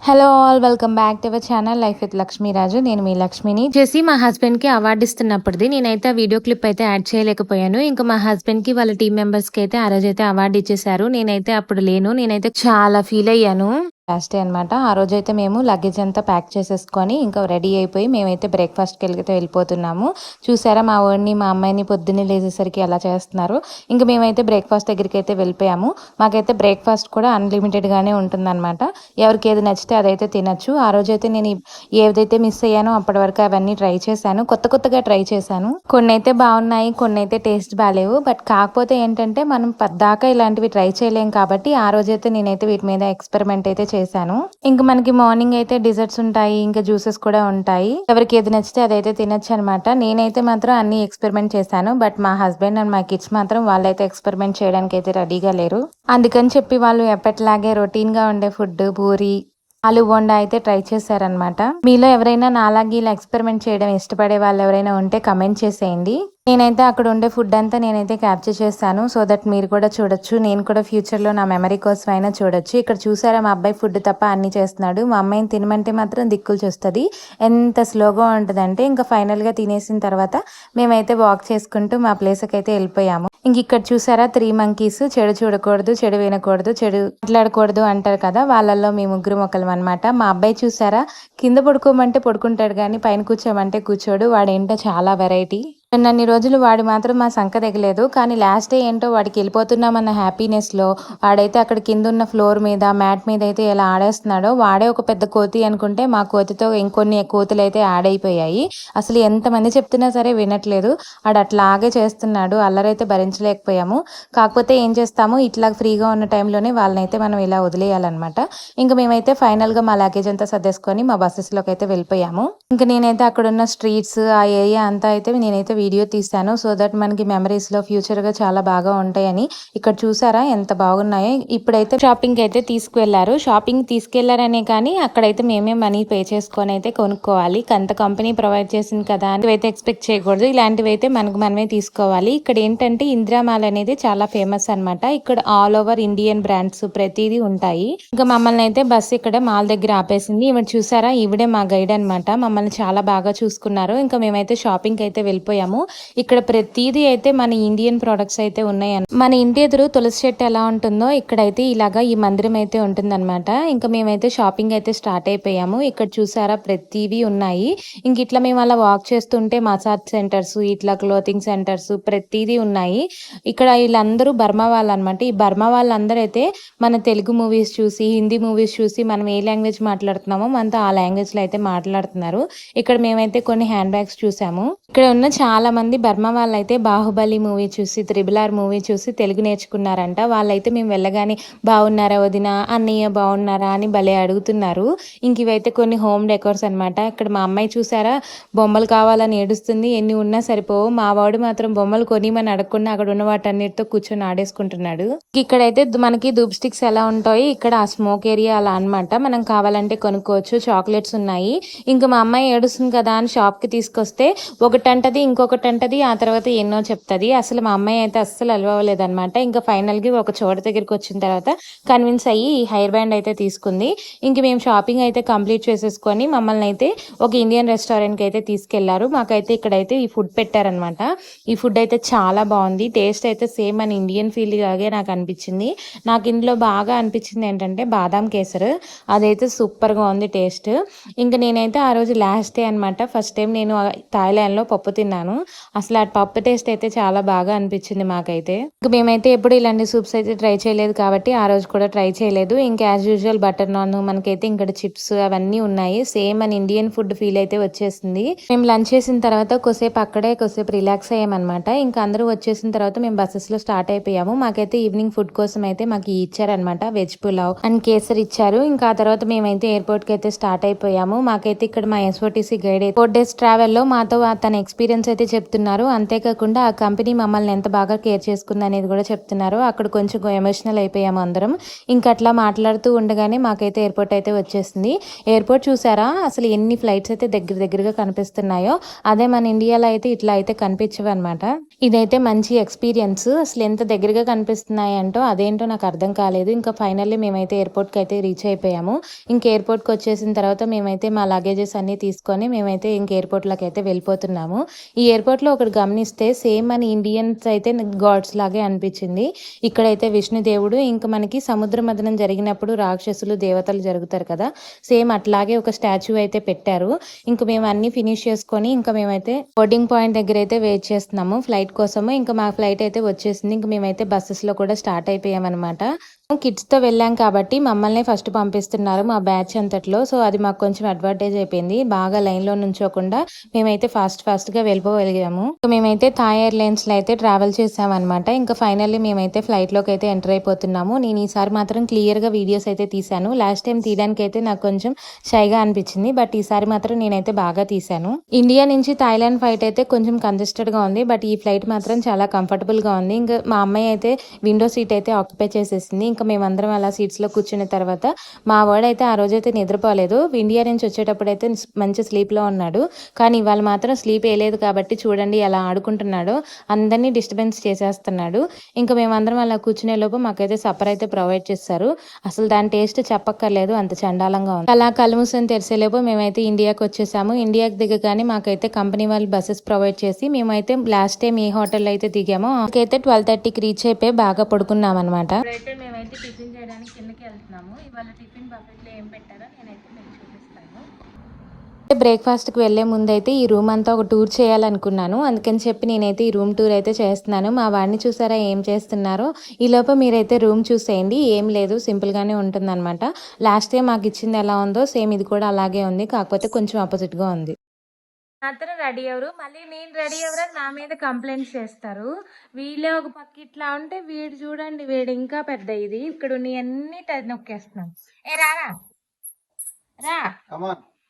Hello all welcome back to our channel life with Lakshmi Raju. నేను మీ లక్ష్మిని. చేసి మా హస్బెండ్ కి అవార్డు ఇస్తున్నప్పుడుది నేనైతే ఆ వీడియో క్లిప్ అయితే యాడ్ చేయలేకపోయాను. ఇంకా మా హస్బెండ్ కి వాళ్ళ టీం మెంబర్స్ కి అయితే ఆ రోజు అయితే అవార్డు ఇచ్చేసారు. నేనైతే అప్పుడు లేను. నేనైతే చాలా ఫీల్ అయ్యాను. లాస్ట్ డే అనమాట. ఆ రోజైతే మేము లగేజ్ అంతా ప్యాక్ చేసేసుకొని ఇంకా రెడీ అయిపోయి మేమైతే బ్రేక్ఫాస్ట్కి అయితే వెళ్ళిపోతున్నాము. చూసారా మా వాడిని మా అమ్మాయిని పొద్దున్నే లేచేసరికి ఎలా చేస్తున్నారు. ఇంకా మేమైతే బ్రేక్ఫాస్ట్ దగ్గరికి అయితే వెళ్ళిపోయాము. మాకైతే బ్రేక్ఫాస్ట్ కూడా అన్లిమిటెడ్గానే ఉంటుందన్నమాట. ఎవరికి ఏది నచ్చితే అదైతే తినచ్చు. ఆ రోజైతే నేను ఏదైతే మిస్ అయ్యానో అప్పటి వరకు అవన్నీ ట్రై చేశాను. కొత్తగా ట్రై చేశాను. కొన్ని అయితే బాగున్నాయి, కొన్ని అయితే టేస్ట్ బాగాలేవు. బట్ కాకపోతే ఏంటంటే మనం పద్దాకా ఇలాంటివి ట్రై చేయలేం కాబట్టి ఆ రోజైతే నేనైతే వీటి మీద ఎక్స్పెరిమెంట్ అయితే చేశాను. ఇంకా మనకి మార్నింగ్ అయితే డిజర్ట్స్ ఉంటాయి, ఇంకా జ్యూసెస్ కూడా ఉంటాయి. ఎవరికి ఏది నచ్చితే అదైతే తినొచ్చు అనమాట. నేనైతే మాత్రం అన్ని ఎక్స్పెరిమెంట్ చేశాను. బట్ మా హస్బెండ్ అండ్ మా కిడ్స్ మాత్రం వాళ్ళైతే ఎక్స్పెరిమెంట్ చేయడానికి అయితే రెడీగా లేరు. అందుకని చెప్పి వాళ్ళు ఎప్పటిలాగే రొటీన్ గా ఉండే ఫుడ్ పూరి ఆలు బోండా అయితే ట్రై చేశారనమాట. మీలో ఎవరైనా నాలాగే ఇలా ఎక్స్పెరిమెంట్ చేయడం ఇష్టపడే వాళ్ళు ఎవరైనా ఉంటే కమెంట్ చేసేయండి. నేనైతే అక్కడ ఉండే ఫుడ్ అంతా నేనైతే క్యాప్చర్ చేస్తాను. సో దట్ మీరు కూడా చూడొచ్చు. నేను కూడా ఫ్యూచర్లో నా మెమరీ కోసం అయినా చూడొచ్చు. ఇక్కడ చూసారా మా అబ్బాయి ఫుడ్ తప్ప అన్ని చేస్తున్నాడు. మా అమ్మాయిని తినమంటే మాత్రం దిక్కులు చూస్తుంది. ఎంత స్లోగా ఉంటుందంటే ఇంకా ఫైనల్గా తినేసిన తర్వాత మేమైతే వాక్ చేసుకుంటూ మా ప్లేస్కి అయితే వెళ్ళిపోయాము. ఇంక ఇక్కడ చూసారా 3 monkeys. చెడు చూడకూడదు, చెడు వినకూడదు, చెడు మాట్లాడకూడదు అంటారు కదా, వాళ్ళల్లో మీ ముగ్గురు మొక్కలం అనమాట. మా అబ్బాయి చూసారా కింద పడుకోమంటే పడుకుంటాడు కానీ పైన కూర్చోమంటే కూర్చోడు. వాడేంటో చాలా వెరైటీ. అన్ని రోజులు వాడు మాత్రం మా సంక దిగలేదు. కానీ లాస్ట్ డే ఏంటో వాడికి వెళ్ళిపోతున్నామన్న హ్యాపీనెస్లో వాడైతే అక్కడ కింద ఉన్న ఫ్లోర్ మీద మ్యాట్ మీద అయితే ఎలా ఆడేస్తున్నాడో. వాడే ఒక పెద్ద కోతి అనుకుంటే మా కోతితో ఇంకొన్ని కోతులు అయితే యాడ్ అయిపోయాయి. అసలు ఎంతమంది చెప్తున్నా సరే వినట్లేదు. వాడు అట్లాగే చేస్తున్నాడు. అల్లరైతే భరించలేకపోయాము. కాకపోతే ఏం చేస్తాము, ఇట్లా ఫ్రీగా ఉన్న టైంలోనే వాళ్ళనైతే మనం ఇలా వదిలేయాలన్నమాట. ఇంకా మేమైతే ఫైనల్గా మా లగేజ్ అంతా సర్దేసుకొని మా బస్సెస్లోకి అయితే వెళ్ళిపోయాము. ఇంకా నేనైతే అక్కడ ఉన్న స్ట్రీట్స్ ఆ ఏరియా అంతా అయితే నేనైతే వీడియో తీస్తాను. సో దట్ మనకి మెమరీస్లో ఫ్యూచర్గా చాలా బాగా ఉంటాయని. ఇక్కడ చూసారా ఎంత బాగున్నాయో. ఇప్పుడైతే షాపింగ్కి అయితే తీసుకువెళ్ళారు. షాపింగ్ తీసుకెళ్లారనే కానీ అక్కడైతే మేమే మనీ పే చేసుకొని అయితే కొనుక్కోవాలి. అంత కంపెనీ ప్రొవైడ్ చేసింది కదా అని అయితే ఎక్స్పెక్ట్ చేయకూడదు. ఇలాంటివి అయితే మనకు మనమే తీసుకోవాలి. ఇక్కడ ఏంటంటే ఇందిరా మాల్ అనేది చాలా ఫేమస్ అనమాట. ఇక్కడ ఆల్ ఓవర్ ఇండియన్ బ్రాండ్స్ ప్రతిదీ ఉంటాయి. ఇంకా మమ్మల్ని అయితే బస్సు ఇక్కడ మాల్ దగ్గర ఆపేసింది. ఈవిడ చూసారా, ఈవిడే మా గైడ్ అనమాట. మమ్మల్ని చాలా బాగా చూసుకున్నారు. ఇంకా మేమైతే షాపింగ్ అయితే వెళ్ళిపోయాము. ఇక్కడ ప్రతిదీ అయితే మన ఇండియన్ ప్రొడక్ట్స్ అయితే ఉన్నాయి. మన ఇంటి ఎదురు తులసి చెట్టు ఎలా ఉంటుందో ఇక్కడైతే ఇలాగా ఈ మందిరం అయితే ఉంటుందన్నమాట. ఇంకా మేమైతే షాపింగ్ అయితే స్టార్ట్ అయిపోయాము. ఇక్కడ చూసారా ప్రతిదీ ఉన్నాయి. ఇంక ఇట్లా మేము అలా వాక్ చేస్తుంటే మసాజ్ సెంటర్స్, ఇట్లా క్లోతింగ్ సెంటర్స్ ప్రతిదీ ఉన్నాయి. ఇక్కడ వీళ్ళందరూ బర్మా వాళ్ళు అనమాట. ఈ బర్మా వాళ్ళందరూ అయితే మన తెలుగు మూవీస్ చూసి, హిందీ మూవీస్ చూసి మనం ఏ లాంగ్వేజ్ మాట్లాడుతున్నామో మనతో ఆ లాంగ్వేజ్ లో అయితే మాట్లాడుతున్నారు. ఇక్కడ మేమైతే కొన్ని హ్యాండ్ బ్యాగ్స్ చూసాము. ఇక్కడ ఉన్న చాలా మంది బర్మా వాళ్ళైతే బాహుబలి మూవీ చూసి, RRR మూవీ చూసి తెలుగు నేర్చుకున్నారంట. వాళ్ళైతే మేము వెళ్ళగానే బాగున్నారా వదిన, అన్నయ్య బాగున్నారా అని భలే అడుగుతున్నారు. ఇంక ఇవైతే కొన్ని హోమ్ డెకోర్స్ అనమాట. ఇక్కడ మా అమ్మాయి చూసారా బొమ్మలు కావాలని ఏడుస్తుంది. ఎన్ని ఉన్నా సరిపోవు. మా వాడు మాత్రం బొమ్మలు కొనిమని అడగకుండా అక్కడ ఉన్న వాటన్నిటితో కూర్చొని ఆడేసుకుంటున్నాడు. ఇక్కడైతే మనకి ధూప్ స్టిక్స్ ఎలా ఉంటాయి, ఇక్కడ ఆ స్మోక్ ఏరియా అలా అనమాట. మనం కావాలంటే కొనుక్కోవచ్చు. చాక్లెట్స్ ఉన్నాయి. ఇంకా మా అమ్మాయి ఏడుస్తుంది కదా అని షాప్ కి తీసుకొస్తే ఒకటంటది, ఇంకొకటి అంటది, ఆ తర్వాత ఎన్నో చెప్తుంది. అసలు మా అమ్మాయి అయితే అస్సలు అలవలేదన్నమాట. ఇంకా ఫైనల్గా ఒక చోట దగ్గరికి వచ్చిన తర్వాత కన్విన్స్ అయ్యి ఈ హెయిర్ బ్యాండ్ అయితే తీసుకుంది. ఇంక మేము షాపింగ్ అయితే కంప్లీట్ చేసేసుకొని మమ్మల్ని అయితే ఒక ఇండియన్ రెస్టారెంట్కి అయితే తీసుకెళ్లారు. మాకైతే ఇక్కడైతే ఈ ఫుడ్ పెట్టారనమాట. ఈ ఫుడ్ అయితే చాలా బాగుంది. టేస్ట్ అయితే సేమ్ మన ఇండియన్ ఫీల్ లాగే నాకు అనిపించింది. నాకు ఇందులో బాగా అనిపించింది ఏంటంటే బాదాం కేసర్. అదైతే సూపర్గా ఉంది టేస్ట్. ఇంకా నేనైతే ఆ రోజు లాస్ట్ డే అనమాట. ఫస్ట్ టైం నేను థాయిలాండ్లో పప్పు తిన్నాను. అసలు ఆ పప్పు టేస్ట్ అయితే చాలా బాగా అనిపించింది మాకైతే. ఇంకా మేమైతే ఎప్పుడు ఇలాంటి సూప్స్ అయితే ట్రై చేయలేదు కాబట్టి ఆ రోజు కూడా ట్రై చేయలేదు. ఇంకా యాజ్ యూజువల్ బటర్ నాన్, మనకైతే ఇక్కడ చిప్స్ అవన్నీ ఉన్నాయి. సేమ్ మన ఇండియన్ ఫుడ్ ఫీల్ అయితే వచ్చేసింది. మేము లంచ్ చేసిన తర్వాత కొద్దిసేపు రిలాక్స్ అయ్యామన్నమాట. ఇంకా అందరూ వచ్చేసిన తర్వాత మేము బస్సెస్ లో స్టార్ట్ అయిపోయాము. మాకైతే ఈవినింగ్ ఫుడ్ కోసం అయితే మాకు ఇచ్చారనమాట. వెజ్ పులావ్ అండ్ కేసర్ ఇచ్చారు. ఇంకా ఆ తర్వాత మేమైతే ఎయిర్పోర్ట్ కి అయితే స్టార్ట్ అయిపోయాము. మాకైతే ఇక్కడ మా SOTC గైడ్ 4 days ట్రావెల్ లో మాతో తన ఎక్స్పీరియన్స్ అయితే చెప్తున్నారు. అంతేకాకుండా ఆ కంపెనీ మమ్మల్ని ఎంత బాగా కేర్ చేసుకుందనేది కూడా చెప్తున్నారు. అక్కడ కొంచెం ఎమోషనల్ అయిపోయాము అందరం. ఇంక అట్లా మాట్లాడుతూ ఉండగానే మాకైతే ఎయిర్‌పోర్ట్ అయితే వచ్చేసింది. ఎయిర్‌పోర్ట్ చూసారా? అసలు ఎన్ని ఫ్లైట్స్ అయితే దగ్గరగా కనిపిస్తున్నాయో. అదే మన ఇండియాలో అయితే ఇట్లా అయితే కనిపించవనమాట. ఇదైతే మంచి ఎక్స్‌పీరియన్స్. అసలు ఎంత దగ్గరగా కనిపిస్తున్నాయంటో అదేంటో నాకు అర్థం కాలేదు. ఇంకా ఫైనల్లీ మేమైతే ఎయిర్‌పోర్ట్‌కి అయితే రీచ్ అయిపోయాము. ఇంక ఎయిర్‌పోర్ట్‌కి వచ్చేసిన తర్వాత మేమైతే మా లగేజెస్ అన్నీ తీసుకొని మేమైతే ఇంక ఎయిర్‌పోర్ట్‌లోకి అయితే వెళ్ళిపోతున్నాము. ఈ ఎయిర్‌పోర్ట్‌లో ఒకటి గమనిస్తే సేమ్ మన ఇండియన్స్ అయితే గాడ్స్ లాగే అనిపించింది. ఇక్కడైతే విష్ణుదేవుడు ఇంక మనకి సముద్ర మథనం జరిగినప్పుడు రాక్షసులు, దేవతలు జరుగుతారు కదా! సేమ్ అట్లాగే ఒక స్టాచ్యూ అయితే పెట్టారు. ఇంక మేము అన్నీ ఫినిష్ చేసుకొని ఇంక మేమైతే బోర్డింగ్ పాయింట్ దగ్గర అయితే వెయిట్ చేస్తున్నాము ఫ్లైట్ కోసము. ఇంక మా ఫ్లైట్ అయితే వచ్చేసింది. ఇంక మేమైతే బస్సెస్‌లో కూడా స్టార్ట్ అయిపోయామనమాట. కిడ్స్‌తో వెళ్ళాం కాబట్టి మమ్మల్నే ఫస్ట్ పంపిస్తున్నారు మా బ్యాచ్ అంతట్లో. సో, అది మాకు కొంచెం అడ్వాంటేజ్ అయిపోయింది. బాగా లైన్‌లో నుంచోకుండా మేమైతే ఫాస్ట్‌గా వెళ్ళిపోగలిగాము. మేమైతే థాయ్ ఎయిర్‌లైన్స్‌లో అయితే ట్రావెల్ చేసామనమాట. ఇంకా ఫైనల్లీ మేమైతే ఫ్లైట్‌లోకి అయితే ఎంటర్ అయిపోతున్నాము. నేను ఈసారి మాత్రం క్లియర్‌గా వీడియోస్ అయితే తీశాను. లాస్ట్ టైం తీయడానికైతే నాకు కొంచెం షైగా అనిపించింది. బట్ ఈసారి మాత్రం నేనైతే బాగా తీశాను. ఇండియా నుంచి థాయిలాండ్ ఫ్లైట్ అయితే కొంచెం కంజెస్టెడ్‌గా ఉంది. బట్ ఈ ఫ్లైట్ మాత్రం చాలా కంఫర్టబుల్‌గా ఉంది. ఇంకా మా అమ్మాయి అయితే విండో సీట్ అయితే ఆక్యుపై చేసేసింది. ఇంకా మేమందరం అలా సీట్స్‌లో కూర్చున్న తర్వాత మా వాడైతే ఆ రోజైతే నిద్రపోలేదు. ఇండియా నుంచి వచ్చేటప్పుడైతే మంచి స్లీప్‌లో ఉన్నాడు. కానీ ఇవాళ మాత్రం స్లీప్ వేయలేదు కాబట్టి చూడండి ఎలా ఆడుకుంటున్నాడో. అందరినీ డిస్టర్బెన్స్ చేసేస్తున్నాడు. ఇంకా మేమందరం అలా కూర్చునేలోపు మాకైతే సప్పర్ అయితే ప్రొవైడ్ చేశారు. అసలు దాని టేస్ట్ చెప్పక్కర్లేదు, అంత చండాలంగా ఉంది. అలా కళ్ళు మూసుకొని తెరిసేలోపు మేమైతే ఇండియాకి వచ్చేసాము. ఇండియాకి దిగగానే మాకైతే కంపెనీ వాళ్ళు బస్సెస్ ప్రొవైడ్ చేసి మేమైతే లాస్ట్ టైం ఏ హోటల్లో అయితే దిగామో మాకైతే 12:30కి రీచ్ అయిపోయి బాగా పడుకున్నాం అనమాట. ఇప్పుడైతే మేమైతే టిఫిన్ చేయడానికి కిందకి వెళ్తున్నాము. ఇవాళ టిఫిన్ బఫెట్లో ఏం పెట్టారో నేనైతే మీకు చూపిస్తాను. బ్రేక్ఫాస్ట్కి వెళ్లే ముందైతే ఈ రూమ్ అంతా ఒక టూర్ చేయాలనుకున్నాను. అందుకని చెప్పి నేనైతే ఈ రూమ్ టూర్ అయితే చేస్తున్నాను. మా వాడిని చూసారా ఏం చేస్తున్నారో. ఈలోపు మీరైతే రూమ్ చూసేయండి. ఏం లేదు, సింపుల్గానే ఉంటుందన్నమాట. లాస్ట్ టైం మాకు ఇచ్చింది ఎలా ఉందో సేమ్ ఇది కూడా అలాగే ఉంది. కాకపోతే కొంచెం ఆపోజిట్గా ఉంది. అతను రెడీ ఎవరు, మళ్ళీ నేను రెడీ ఎవరని నా మీద కంప్లైంట్స్ చేస్తారు. వీళ్ళే ఒక పక్క ఇట్లా ఉంటే వీడు చూడండి, వీడు ఇంకా పెద్ద ఇది ఇక్కడ అన్ని నొక్కేస్తున్నాం. ఏ రారా రా.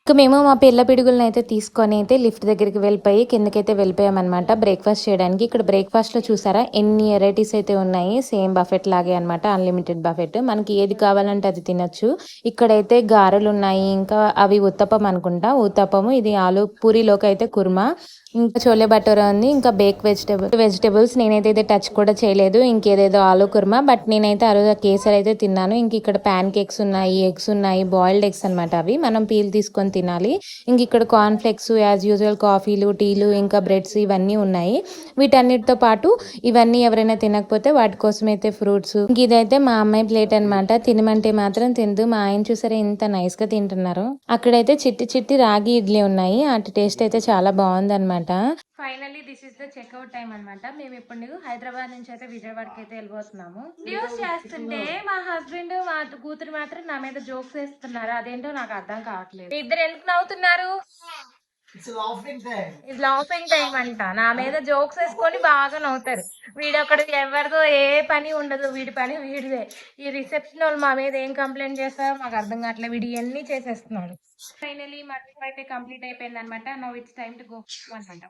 ఇక మేము మా పిల్ల పిడుగులను అయితే తీసుకొని అయితే లిఫ్ట్ దగ్గరికి వెళ్ళిపోయి కిందకైతే వెళ్ళిపోయామన్నమాట బ్రేక్ఫాస్ట్ చేయడానికి. ఇక్కడ బ్రేక్ఫాస్ట్లో చూసారా ఎన్ని వెరైటీస్ అయితే ఉన్నాయి. సేమ్ బఫెట్ లాగే అనమాట, అన్లిమిటెడ్ బఫెట్. మనకి ఏది కావాలంటే అది తినొచ్చు. ఇక్కడైతే గారెలు ఉన్నాయి, ఇంకా అవి ఉత్తపం అనుకుంటా. ఉత్తపము ఇది ఆలు పూరిలోకి అయితే కుర్మా, ఇంకా చోలే భటూరా ఉంది, ఇంకా బేక్ వెజిటేబుల్స్ నేనైతే ఇది టచ్ కూడా చేయలేదు. ఇంకేదేదో ఆలు కుర్మా, బట్ నేనైతే ఆ రోజు కేసరి అయితే తిన్నాను. ఇంక ఇక్కడ ప్యాన్ కేక్స్ ఉన్నాయి, ఎగ్స్ ఉన్నాయి, బాయిల్డ్ ఎగ్స్ అనమాట. అవి మనం పీల్ తీసుకొని తినాలి. ఇంక ఇక్కడ కార్న్ ఫ్లెక్స్, యాజ్ యూజువల్ కాఫీలు, టీలు, ఇంకా బ్రెడ్స్ ఇవన్నీ ఉన్నాయి. వీటన్నిటితో పాటు ఇవన్నీ ఎవరైనా తినకపోతే వాటి కోసం అయితే ఫ్రూట్స్. ఇంక ఇదైతే మా అమ్మాయి ప్లేట్ అనమాట. తినమంటే మాత్రం తినదు. మా ఆయన చూసారా ఇంత నైస్ గా తింటున్నారు. అక్కడైతే చిట్టి రాగి ఇడ్లీ ఉన్నాయి. వాటి టేస్ట్ అయితే చాలా బాగుందన్నమాట. Finally this is the checkout time అనమాట. మేము ఇప్పుడు హైదరాబాద్ నుంచి అయితే విజయవాడకి అయితే వెళ్ళిపోతున్నాము. న్యూస్ చేస్తుంటే మా హస్బెండ్ మా కూతురు మాత్రం నా మీద జోక్స్ వేస్తున్నారు. అదేంటో నాకు అర్థం కావట్లేదు. ఇద్దరు ఎందుకు నవ్వుతున్నారు? లాఫింగ్ టైం అంట. నా మీద జోక్స్ వేసుకొని బాగా నవ్వుతారు. వీడొకడు ఎవరితో ఏ పని ఉండదు, వీడి పని వీడిదే. ఈ రిసెప్షన్ వాళ్ళు మా మీద ఏం కంప్లైంట్ చేస్తారో మాకు అర్థం కావట్లేదు. వీడి అన్ని చేసేస్తున్నాడు. ఫైనలీ మా ట్రిప్ అయితే కంప్లీట్ అయిపోయింది అనమాట. Now it's time to go అనమాట.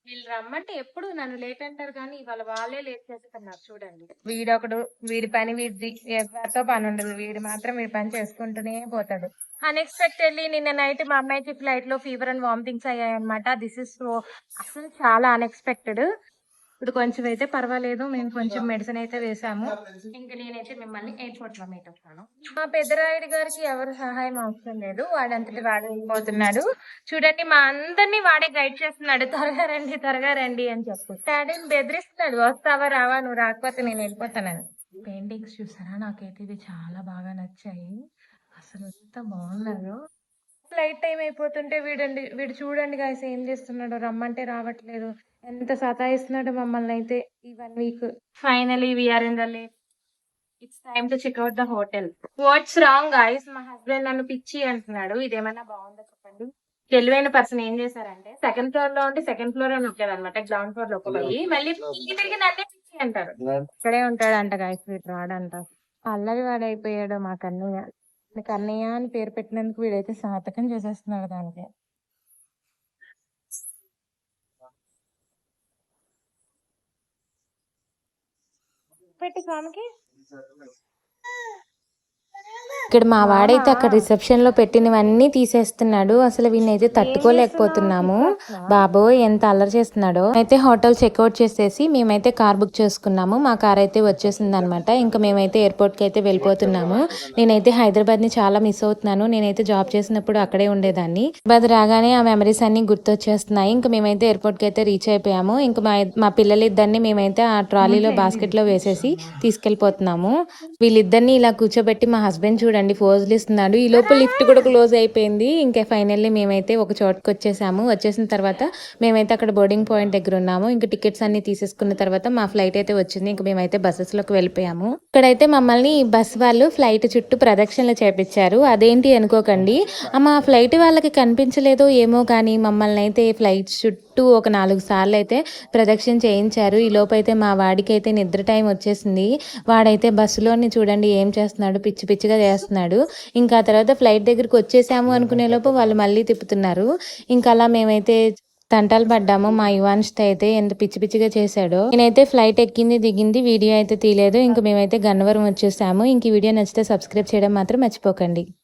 వీళ్ళు రమ్మంటే ఎప్పుడు నన్ను లేట్ అంటారు కానీ ఇవాళ వాళ్ళే లేట్ చేస్తున్నారు. చూడండి, వీడొకడు వీడి పని వీడిది, ఎవరితో పని ఉండదు. వీడు మాత్రం వీడి పని చేసుకుంటూనే పోతాడు. అన్ఎక్స్పెక్టెడ్లీ నిన్న నైట్ మా అమ్మాయికి ఫ్లైట్ లో ఫీవర్ అండ్ వామిటింగ్స్ అయ్యాయి అనమాట. దిస్ ఇస్ సో అసలు చాలా అన్ఎక్స్పెక్టెడ్. ఇప్పుడు కొంచెం అయితే పర్వాలేదు, మేము కొంచెం మెడిసిన్ అయితే వేసాము. ఇంకా నేనైతే మిమ్మల్ని ఎయిర్పోర్ట్ లో మీట్ అవుతాను. మా పెద్దరాయుడు గారికి ఎవరు సహాయం అవసరం లేదు, వాడంతటి వాడు వెళ్ళిపోతున్నాడు. చూడండి, మా అందరినీ వాడే గైడ్ చేస్తున్నాడు, త్వరగా రండి అని చెప్పి. డాడీని బెదిరిస్తున్నాడు, వస్తావా రావా, నువ్వు రాకపోతే నేను వెళ్ళిపోతానని. పెయింటింగ్స్ చూసారా, నాకైతే ఇవి చాలా బాగా నచ్చాయి. అసలు ఎంత బాగున్నారు. ఫ్లైట్ టైం అయిపోతుంటే వీడు చూడండి గాయస్ ఏం చేస్తున్నాడు, రమ్మంటే రావట్లేదు. ఎంత సతాయిస్తున్నాడు మమ్మల్ని అయితే ఈ 1 week. Finally we are in the late. It's time to check out the hotel. What's wrong guys, మా హస్బెండ్ నన్ను పిచ్చి అంటున్నాడు. ఇదేమన్నా బాగుందా చెప్పండి. తెలివైన పర్సన్ ఏం చేశారంటే సెకండ్ ఫ్లోర్ లో ఉంటే సెకండ్ ఫ్లోర్ అని వచ్చాడు అనమాట. గ్రౌండ్ ఫ్లోర్ లో పోయి మళ్ళీ తిరిగి నన్నే పిచ్చి అంటారు. ఇక్కడే ఉంటాడంట గాయస్, వీడు రాడంట. అల్లరి వాడైపోయాడు మా కన్నయ్య. కన్నయ్య అని పేరు పెట్టినందుకు వీడైతే సాతకం చేసేస్తున్నాడు దానికి. పెట్టి స్వామికి. ఇక్కడ మా వాడైతే అక్కడ రిసెప్షన్ లో పెట్టినవన్నీ తీసేస్తున్నాడు. అసలు వీనైతే తట్టుకోలేకపోతున్నాము. బాబోయ్ ఎంత అల్లరి చేస్తున్నాడో. అయితే హోటల్ చెక్అవుట్ చేసేసి మేమైతే కార్ బుక్ చేసుకున్నాము. మా కార్ అయితే వచ్చేసింది అనమాట. ఇంకా మేమైతే ఎయిర్పోర్ట్ కి అయితే వెళ్ళిపోతున్నాము. నేనైతే హైదరాబాద్ ని చాలా మిస్ అవుతున్నాను. నేనైతే జాబ్ చేసినప్పుడు అక్కడే ఉండేదాన్ని. హైదరాబాద్ రాగానే ఆ మెమరీస్ అన్ని గుర్తొచ్చేస్తున్నాయి. ఇంకా మేమైతే ఎయిర్పోర్ట్ కి అయితే రీచ్ అయిపోయాము. ఇంకా మా పిల్లలిద్దరిని మేమైతే ఆ ట్రాలీలో బాస్కెట్ లో వేసేసి తీసుకెళ్లిపోతున్నాము. వీళ్ళిద్దరిని ఇలా కూర్చోబెట్టి మా హస్బెండ్ చూడండి ఫోజులు ఇస్తున్నాడు. ఈ లోపల లిఫ్ట్ కూడా క్లోజ్ అయిపోయింది. ఇంకా ఫైనల్లీ మేమైతే ఒక చోటుకు వచ్చేసాము. వచ్చేసిన తర్వాత మేమైతే అక్కడ బోర్డింగ్ పాయింట్ దగ్గర ఉన్నాము. ఇంకా టికెట్స్ అన్ని తీసేసుకున్న తర్వాత మా ఫ్లైట్ అయితే వచ్చింది. ఇంకా మేమైతే బస్సెస్ లోకి వెళ్ళిపోయాము. ఇక్కడైతే మమ్మల్ని బస్ వాళ్ళు ఫ్లైట్ చుట్టూ ప్రదక్షిణలు చేపించారు. అదేంటి అనుకోకండి, మా ఫ్లైట్ వాళ్ళకి కనిపించలేదో ఏమో కానీ మమ్మల్ని అయితే ఫ్లైట్ చుట్టూ ఒక 4 సార్లు అయితే ప్రదక్షిణ చేయించారు. ఈ లోపు అయితే మా వాడికి అయితే నిద్ర టైం వచ్చేసింది. వాడైతే బస్సులోని చూడండి ఏం చేస్తున్నాడు, పిచ్చి పిచ్చిగా చేస్తున్నాడు. ఇంకా ఆ తర్వాత ఫ్లైట్ దగ్గరికి వచ్చేసాము అనుకునే లోపు వాళ్ళు మళ్ళీ తిప్పుతున్నారు. ఇంకా అలా మేమైతే తంటాలు పడ్డాము. మా యువాన్షితో అయితే ఎంత పిచ్చి పిచ్చిగా చేశాడో. నేనైతే ఫ్లైట్ ఎక్కింది దిగింది వీడియో అయితే తీయలేదు. ఇంకా మేమైతే గన్నవరం వచ్చేసాము. ఇంక ఈ వీడియో నచ్చితే సబ్స్క్రైబ్ చేయడం మాత్రం మర్చిపోకండి.